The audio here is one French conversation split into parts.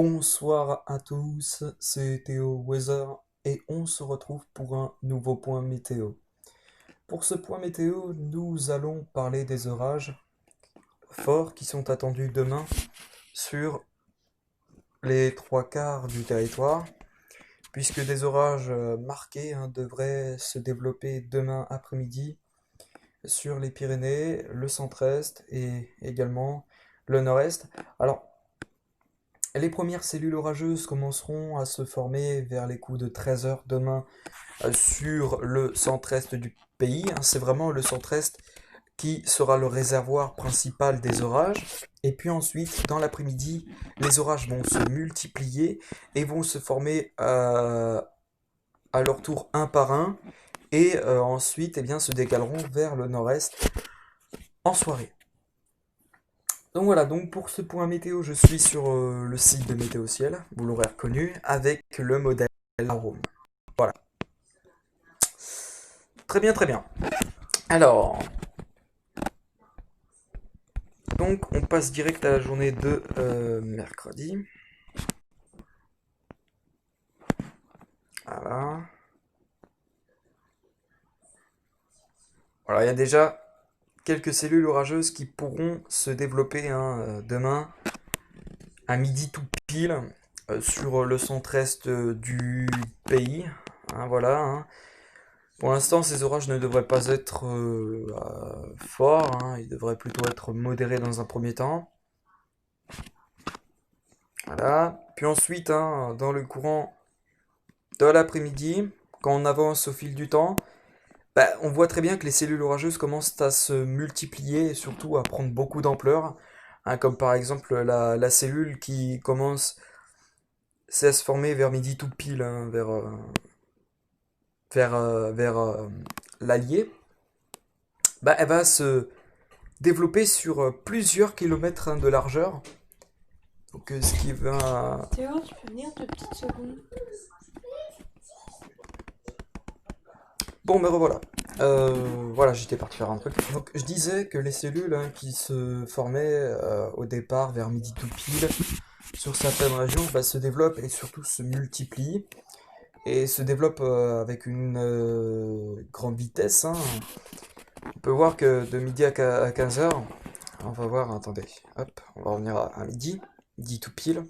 Bonsoir à tous, c'est Théo Weather et on se retrouve pour un nouveau point météo. Pour ce point météo, nous allons parler des orages forts qui sont attendus demain sur les trois quarts du territoire, puisque des orages marqués devraient se développer demain après-midi sur les Pyrénées, le centre-est et également le nord-est. Alors, les premières cellules orageuses commenceront à se former vers les coups de 13 heures demain sur le centre-est du pays. C'est vraiment le centre-est qui sera le réservoir principal des orages. Et puis ensuite, dans l'après-midi, les orages vont se multiplier et vont se former à leur tour un par un. Et ensuite, se décaleront vers le nord-est en soirée. Donc voilà, donc pour ce point météo, je suis sur le site de Météo Ciel, vous l'aurez reconnu, avec le modèle Arome. Voilà. Très bien, très bien. Alors, donc on passe direct à la journée de mercredi. Voilà. Voilà, il y a déjà quelques cellules orageuses qui pourront se développer demain à midi tout pile sur le centre-est du pays. Voilà. Pour l'instant, ces orages ne devraient pas être forts, ils devraient plutôt être modérés dans un premier temps. Voilà. Puis ensuite, dans le courant de l'après-midi, quand on avance au fil du temps, on voit très bien que les cellules orageuses commencent à se multiplier et surtout à prendre beaucoup d'ampleur, comme par exemple la cellule qui commence à se former vers midi tout pile, vers l'Allier. Elle va se développer sur plusieurs kilomètres de largeur. Donc ce qui va... Théo, tu peux venir 2 petites secondes? Bon, mais revoilà. Voilà, j'étais parti faire un truc. Donc je disais que les cellules qui se formaient au départ vers midi tout pile sur certaines régions se développent et surtout se multiplient et se développent avec une grande vitesse. On peut voir que de midi à 15 heures, on va voir, attendez, hop, on va revenir à midi tout pile.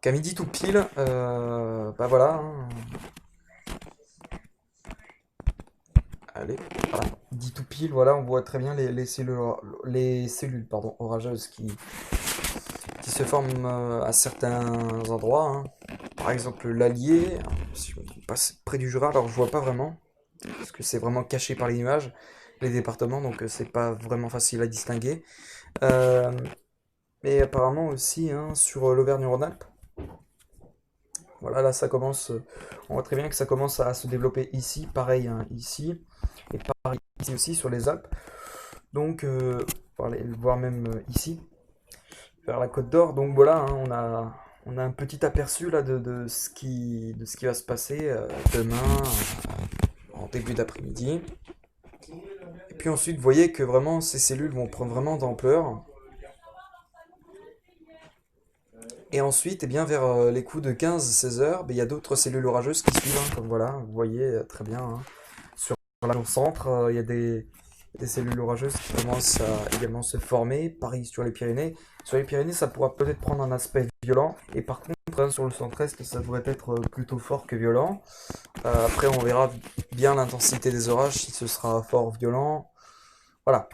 Qu'à midi tout pile, voilà. Allez, voilà. Midi tout pile, voilà, on voit très bien les cellules orageuses qui se forment à certains endroits. Par exemple, l'Allier, si on passe près du Jura, alors je vois pas vraiment, parce que c'est vraiment caché par les nuages, les départements, donc c'est pas vraiment facile à distinguer. Euh, mais apparemment aussi sur l'Auvergne-Rhône-Alpes. Voilà, là ça commence, on voit très bien que ça commence à se développer ici, pareil ici, et pareil ici aussi sur les Alpes. Donc, on va aller le voir même ici, vers la Côte d'Or. Donc voilà, on a un petit aperçu là de ce qui va se passer demain en début d'après-midi. Et puis ensuite, vous voyez que vraiment ces cellules vont prendre vraiment d'ampleur. Et ensuite, vers les coups de 15-16 heures, il y a d'autres cellules orageuses qui suivent, comme voilà, vous voyez très bien. Sur le centre, il y a des cellules orageuses qui commencent à également se former. Pareil sur les Pyrénées. Sur les Pyrénées, ça pourra peut-être prendre un aspect violent. Et par contre, sur le centre-est, ça devrait être plutôt fort que violent. Après, on verra bien l'intensité des orages, si ce sera fort ou violent. Voilà.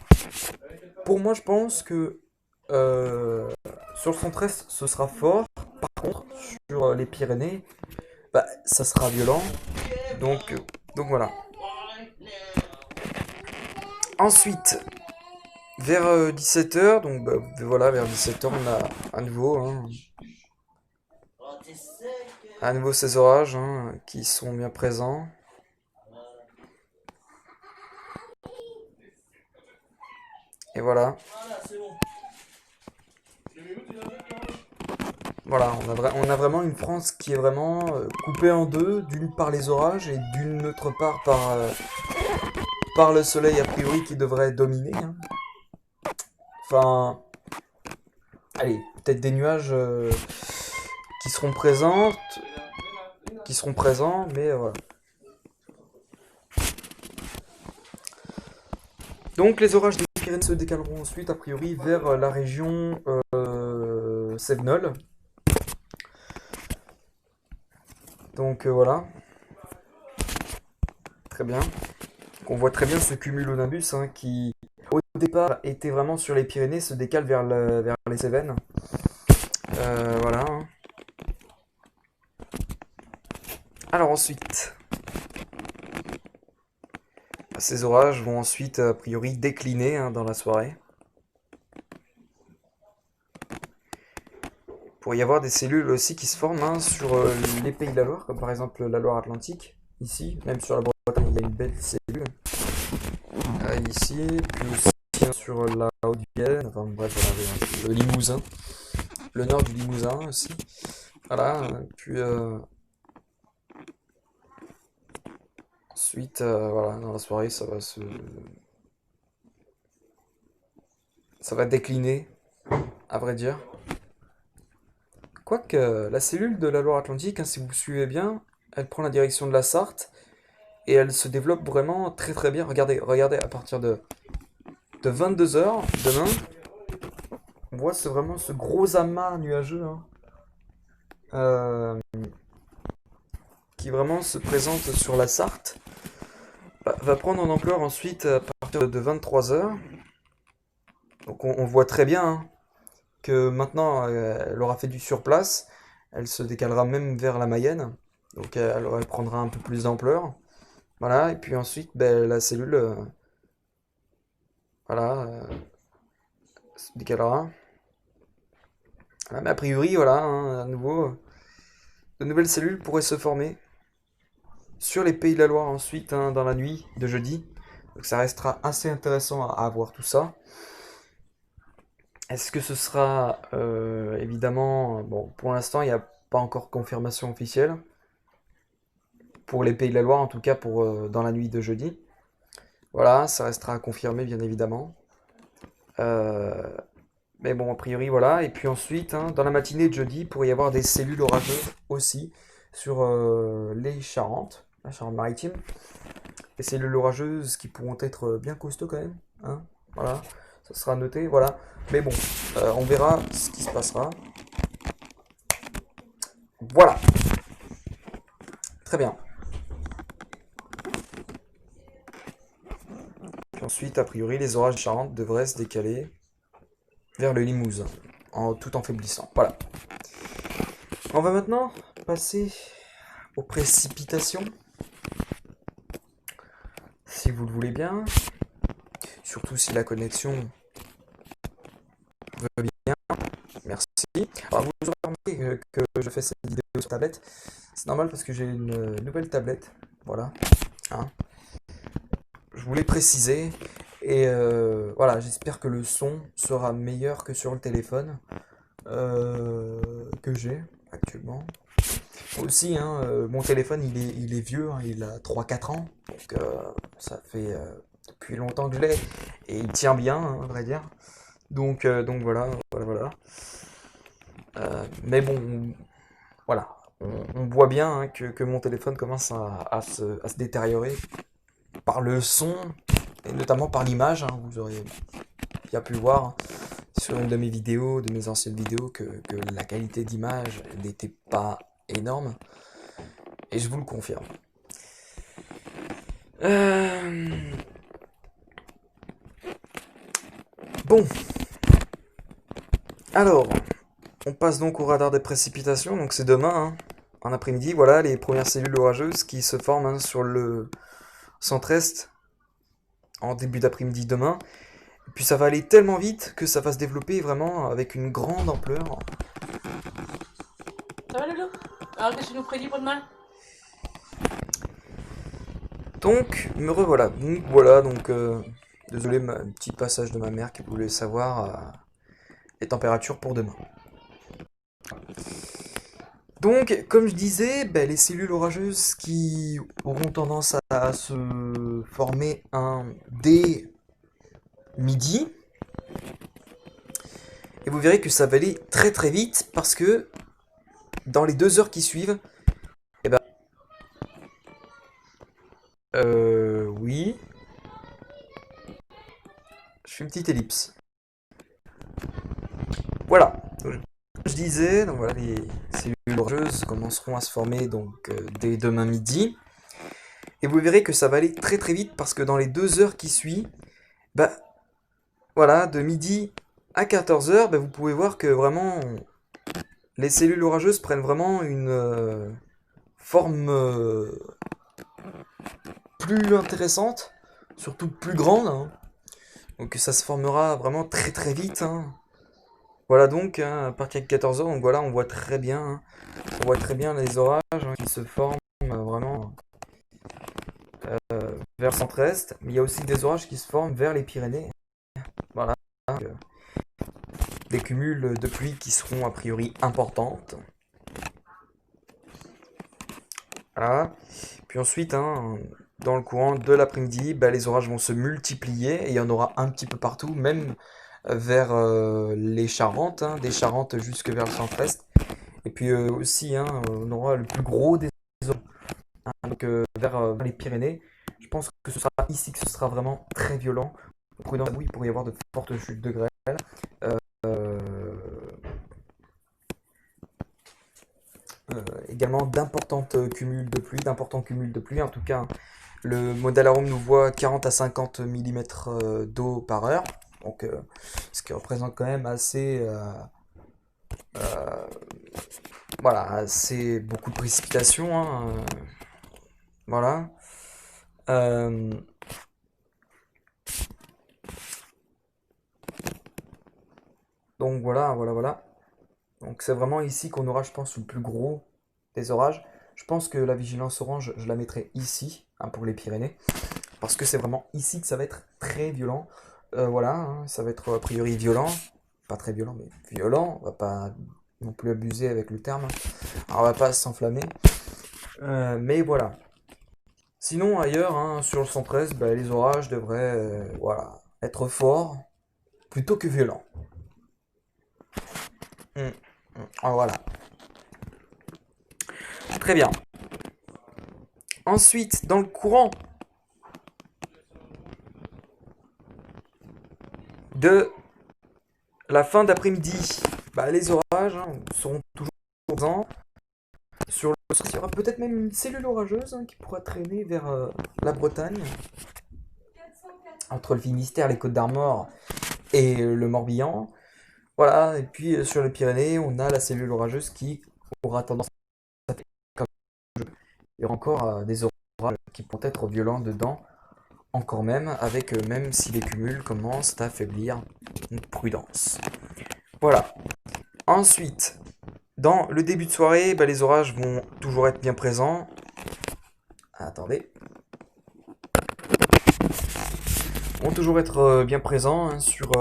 Pour moi, je pense que euh, sur le centre-est, ce sera fort. Par contre, sur les Pyrénées, ça sera violent. Donc voilà. Ensuite, vers 17 heures, donc voilà, vers 17 heures, on a à nouveau ces orages qui sont bien présents. Et voilà. Voilà, on a vraiment une France qui est vraiment coupée en deux, d'une part les orages et d'une autre part par le soleil a priori qui devrait dominer. Enfin, allez, peut-être des nuages qui seront présents, mais voilà. Donc les orages des Pyrénées se décaleront ensuite, a priori, vers la région Cévenol. Donc voilà, très bien. On voit très bien ce cumulonimbus hein, qui, au départ, était vraiment sur les Pyrénées, se décale vers les Cévennes. Voilà. Alors ensuite, ces orages vont ensuite, a priori, décliner hein, dans la soirée. Pour y avoir des cellules aussi qui se forment hein, sur les pays de la Loire, comme par exemple la Loire-Atlantique, ici, même sur la Bretagne, il y a une belle cellule. Ici, puis aussi hein, sur la Haute-Vienne, enfin bref, voilà, le Limousin, le nord du Limousin aussi. Voilà, puis ensuite, voilà, dans la soirée, ça va décliner, à vrai dire. Quoique, la cellule de la Loire-Atlantique, hein, si vous suivez bien, elle prend la direction de la Sarthe et elle se développe vraiment très très bien. Regardez, regardez, à partir de 22 h demain, on voit vraiment ce gros amas nuageux hein, euh, qui vraiment se présente sur la Sarthe. Va prendre en ampleur ensuite à partir de 23 h. Donc on voit très bien hein, que maintenant elle aura fait du surplace. Elle se décalera même vers la Mayenne. Donc elle prendra un peu plus d'ampleur. Voilà, et puis ensuite ben, la cellule voilà, se décalera. Voilà, mais a priori, voilà, hein, à nouveau, de nouvelles cellules pourraient se former sur les Pays de la Loire ensuite, hein, dans la nuit de jeudi. Donc ça restera assez intéressant à voir tout ça. Est-ce que ce sera évidemment, bon, pour l'instant il n'y a pas encore confirmation officielle pour les Pays de la Loire, en tout cas pour dans la nuit de jeudi. Voilà, ça restera à confirmer bien évidemment. Euh, mais bon, a priori voilà. Et puis ensuite, hein, dans la matinée de jeudi, il pourrait y avoir des cellules orageuses aussi sur les Charentes, la Charente-Maritime. Des cellules orageuses qui pourront être bien costauds quand même. Hein, voilà, ça sera noté. Voilà. Mais bon, on verra ce qui se passera. Voilà. Très bien. Puis ensuite, a priori, les orages de Charente devraient se décaler vers le Limousin, tout en faiblissant. Voilà. On va maintenant passer aux précipitations, si vous le voulez bien. Surtout si la connexion veut bien. Merci. Alors, vous aurez remarqué que je fais cette vidéo sur tablette. C'est normal parce que j'ai une nouvelle tablette. Voilà. Hein. Je voulais préciser. Et voilà, j'espère que le son sera meilleur que sur le téléphone que j'ai actuellement. Aussi, hein, mon téléphone il est vieux, hein, il a 3-4 ans, donc ça fait depuis longtemps que je l'ai, et il tient bien, hein, à vrai dire. Donc voilà, voilà, voilà. Mais bon, voilà, on voit bien hein, que mon téléphone commence à se détériorer par le son, et notamment par l'image, hein, vous aurez bien pu le voir hein, sur une de mes vidéos, de mes anciennes vidéos, que la qualité d'image n'était pas énorme. Et je vous le confirme. Bon. Alors, on passe donc au radar des précipitations. Donc c'est demain, hein, en après-midi. Voilà les premières cellules orageuses qui se forment hein, sur le centre-est en début d'après-midi demain. Et puis ça va aller tellement vite que ça va se développer vraiment avec une grande ampleur. Ça va, Lolo? Alors, qu'est-ce que tu nous prédis pour demain? Donc, me revoilà. Donc voilà, donc désolé, un petit passage de ma mère qui voulait savoir les températures pour demain. Donc, comme je disais, ben, les cellules orageuses qui auront tendance à se former dès midi Et vous verrez que ça va aller très très vite parce que dans les 2 heures qui suivent, eh ben, oui, je fais une petite ellipse. Voilà. Donc, je disais, donc voilà, les cellules orageuses commenceront à se former donc dès demain midi. Et vous verrez que ça va aller très très vite parce que dans les 2 heures qui suivent, bah voilà, de midi à 14 heures, bah, vous pouvez voir que vraiment les cellules orageuses prennent vraiment une forme plus intéressante, surtout plus grande, hein. Donc ça se formera vraiment très très vite, hein. Voilà donc, hein, à partir de 14 heures, donc voilà, on voit très bien, hein, on voit très bien les orages hein, qui se forment vraiment vers le centre-est, mais il y a aussi des orages qui se forment vers les Pyrénées. Voilà, donc, des cumuls de pluie qui seront a priori importantes. Voilà. Puis ensuite, hein, dans le courant de l'après-midi, bah, les orages vont se multiplier et il y en aura un petit peu partout, même vers les Charentes, hein, des Charentes jusque vers le centre-est. Et puis aussi, hein, on aura le plus gros des orages hein, donc, vers les Pyrénées. Je pense que ce sera ici que ce sera vraiment très violent. Prudence, oui, il pourrait y avoir de fortes chutes de grêle. Euh, Également d'importants cumuls de pluie. En tout cas, le modèle Arome nous voit 40 à 50 mm d'eau par heure. Donc, ce qui représente quand même euh, voilà, assez beaucoup de précipitations, hein, voilà. Euh, donc voilà, voilà, voilà. Donc c'est vraiment ici qu'on aura, je pense, le plus gros des orages. Je pense que la vigilance orange, je la mettrai ici, hein, pour les Pyrénées, parce que c'est vraiment ici que ça va être très violent. Voilà, hein, ça va être a priori violent, pas très violent, mais violent. On va pas non plus abuser avec le terme. Alors, on va pas s'enflammer. Mais voilà. Sinon, ailleurs, hein, sur le centre-est, bah, les orages devraient voilà, être forts plutôt que violents. Mm, mm. Ah, voilà. Très bien. Ensuite, dans le courant de la fin d'après-midi, bah, les orages hein, seront toujours présents. Sur le il y aura peut-être même une cellule orageuse hein, qui pourra traîner vers la Bretagne, entre le Finistère, les Côtes d'Armor et le Morbihan. Voilà, et puis sur les Pyrénées, on a la cellule orageuse qui aura tendance à faire comme il y aura encore des orages qui pourront être violents dedans, encore même, avec même si les cumuls commencent à affaiblir, donc prudence. Voilà. Ensuite, dans le début de soirée, bah, les orages vont toujours être bien présents. Attendez. Vont toujours être bien présents hein, sur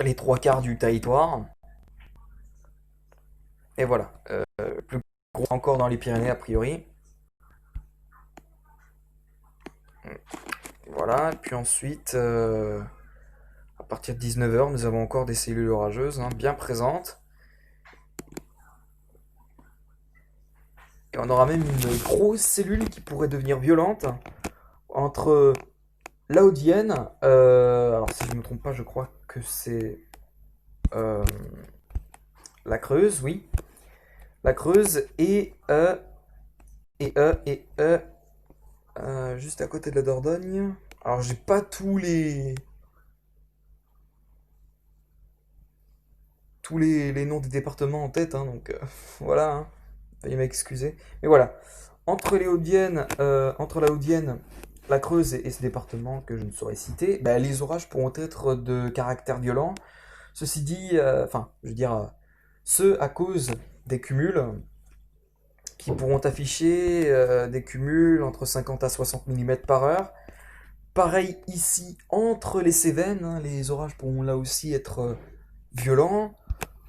les 3 quarts du territoire. Et voilà. Plus gros encore dans les Pyrénées a priori. Voilà. Et puis ensuite, à partir de 19 heures, nous avons encore des cellules orageuses hein, bien présentes. Et on aura même une grosse cellule qui pourrait devenir violente entre la Haute-Vienne. Alors si je ne me trompe pas, je crois que c'est euh, la Creuse, oui. La Creuse et juste à côté de la Dordogne. Alors j'ai pas tous les noms des départements en tête, hein, donc voilà, hein, veuillez m'excuser. Mais voilà, entre la Haute-Vienne, la Creuse et ces départements que je ne saurais citer, bah, les orages pourront être de caractère violent. Ceci dit, enfin, je veux dire, ce à cause des cumuls qui pourront afficher des cumuls entre 50 à 60 mm par heure. Pareil ici, entre les Cévennes, hein, les orages pourront là aussi être violents.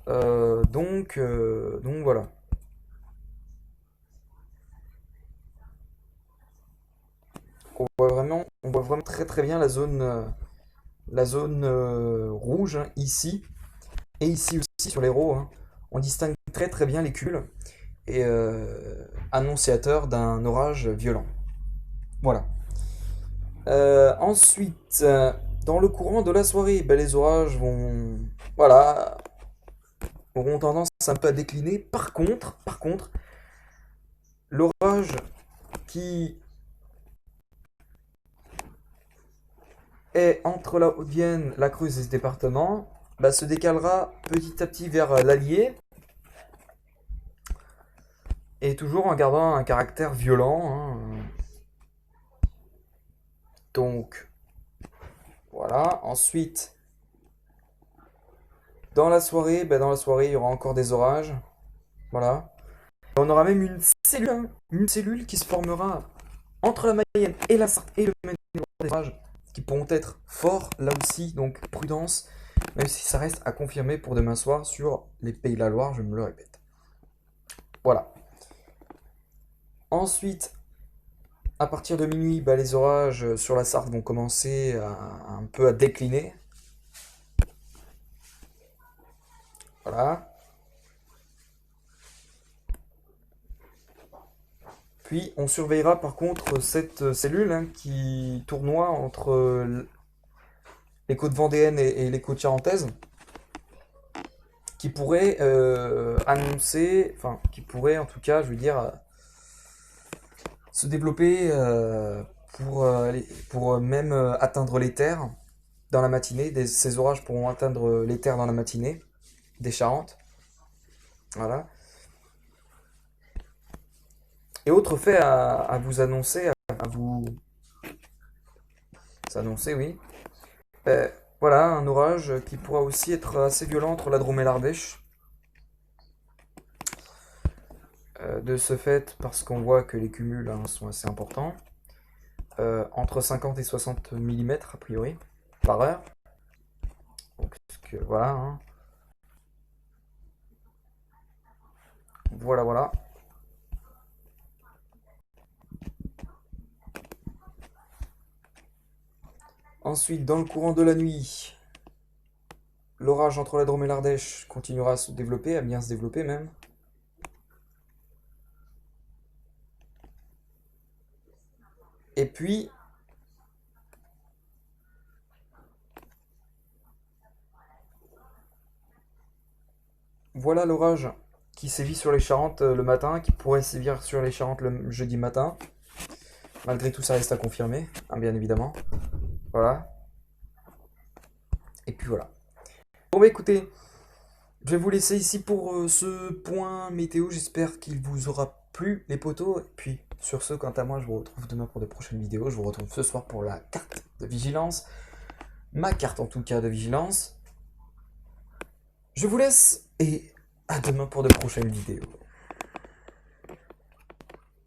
Donc voilà. On voit vraiment très très bien la zone la zone rouge, hein, ici, et ici aussi sur l'héros, hein, on distingue très très bien les cumuls et annonciateur d'un orage violent. Voilà. Ensuite, dans le courant de la soirée, ben, les orages vont, voilà, auront tendance un peu à décliner. Par contre, l'orage qui est entre la Haute-Vienne, la Creuse et ce département, bah, se décalera petit à petit vers l'Allier, et toujours en gardant un caractère violent, hein. Donc, voilà. Ensuite, dans la soirée, il y aura encore des orages. Voilà. Et on aura même une cellule qui se formera entre la Mayenne et la Sarthe et le Maine, des orages qui pourront être forts là aussi, donc prudence, même si ça reste à confirmer pour demain soir sur les Pays de la Loire, je me le répète. Voilà. Ensuite, à partir de minuit, bah, les orages sur la Sarthe vont commencer un peu à décliner. Voilà. Puis on surveillera par contre cette cellule, hein, qui tournoie entre les côtes vendéennes et les côtes charentaises, qui pourrait annoncer, enfin qui pourrait en tout cas, je veux dire, se développer pour même atteindre les terres dans la matinée. Ces orages pourront atteindre les terres dans la matinée des Charentes. Voilà. Et autre fait à vous annoncer, à vous annoncer, oui. Voilà, un orage qui pourra aussi être assez violent entre la Drôme et l'Ardèche. De ce fait, parce qu'on voit que les cumuls, hein, sont assez importants, entre 50 et 60 mm a priori par heure. Donc, voilà, hein. Voilà. Ensuite, dans le courant de la nuit, l'orage entre la Drôme et l'Ardèche continuera à se développer, à bien se développer même. Et puis, voilà l'orage qui sévit sur les Charentes le matin, qui pourrait sévir sur les Charentes le jeudi matin. Malgré tout, ça reste à confirmer, hein, bien évidemment. Voilà. Et puis voilà. Bon bah écoutez, je vais vous laisser ici pour ce point météo. J'espère qu'il vous aura plu, les potos. Et puis sur ce, quant à moi, je vous retrouve demain pour de prochaines vidéos. Je vous retrouve ce soir pour la carte de vigilance. Ma carte en tout cas de vigilance. Je vous laisse et à demain pour de prochaines vidéos.